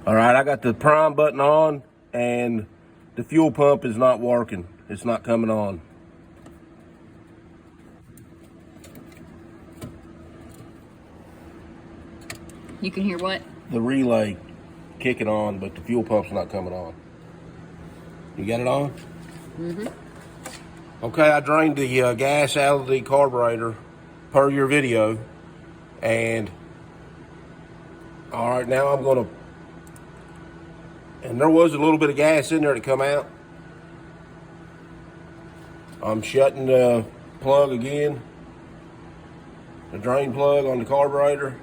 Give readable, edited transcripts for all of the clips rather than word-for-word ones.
All right, I got the prime button on and the fuel pump is not working. It's not coming on. You can hear what? The relay kicking on, but the fuel pump's not coming on. You got it on? Mm-hmm. Okay, I drained the gas out of the carburetor per your video. And all right, now I'm gonna, and there was a little bit of gas in there to come out. I'm shutting the plug again, the drain plug on the carburetor.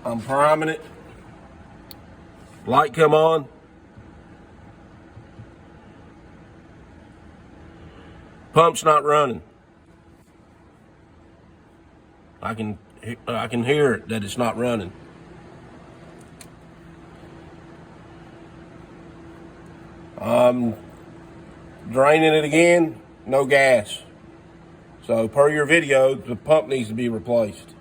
I'm priming it. Light come on. Pump's not running. I can hear it that it's not running. I'm draining it again, no gas. So per your video, the pump needs to be replaced.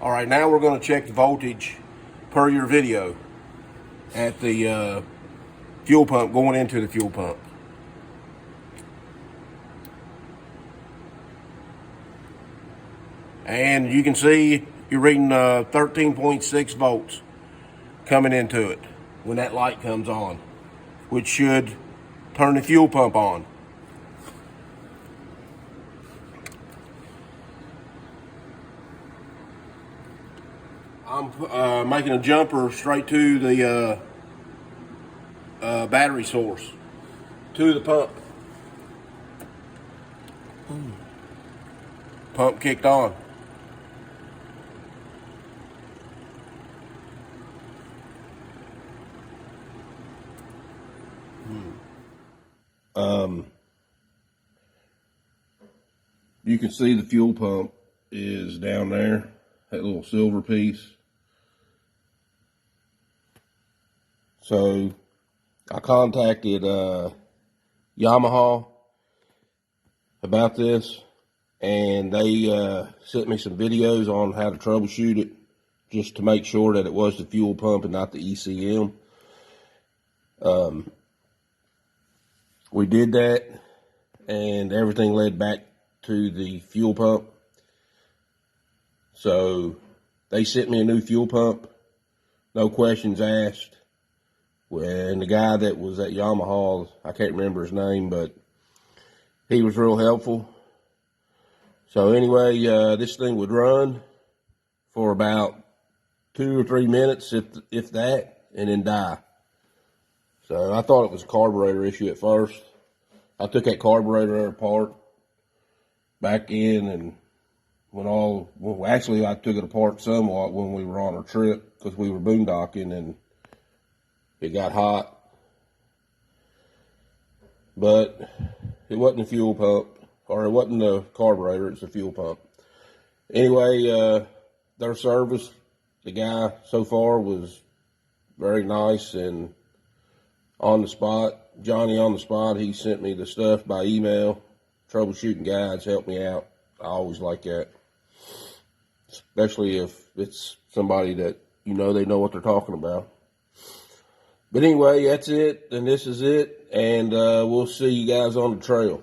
All right, now we're going to check the voltage per your video at the fuel pump, going into the fuel pump. And you can see you're reading 13.6 volts coming into it when that light comes on, which should turn the fuel pump on. I'm making a jumper straight to the battery source, to the pump. Pump kicked on. You can see the fuel pump is down there, that little silver piece. So I contacted Yamaha about this, and they sent me some videos on how to troubleshoot it, just to make sure that it was the fuel pump and not the ECM. We did that, and everything led back to the fuel pump. So they sent me a new fuel pump, no questions asked. And the guy that was at Yamaha, I can't remember his name, but he was real helpful. So anyway, this thing would run for about 2 or 3 minutes, if that, and then die. So I thought it was a carburetor issue at first. I took that carburetor apart, back in, and actually I took it apart somewhat when we were on our trip, because we were boondocking and it got hot. But it wasn't the fuel pump, or it wasn't the carburetor, it's the fuel pump. Anyway, their service, the guy so far was very nice and on the spot. Johnny on the spot, he sent me the stuff by email. Troubleshooting guides help me out. I always like that, especially if it's somebody that you know they know what they're talking about. But anyway, that's it, and this is it, and we'll see you guys on the trail.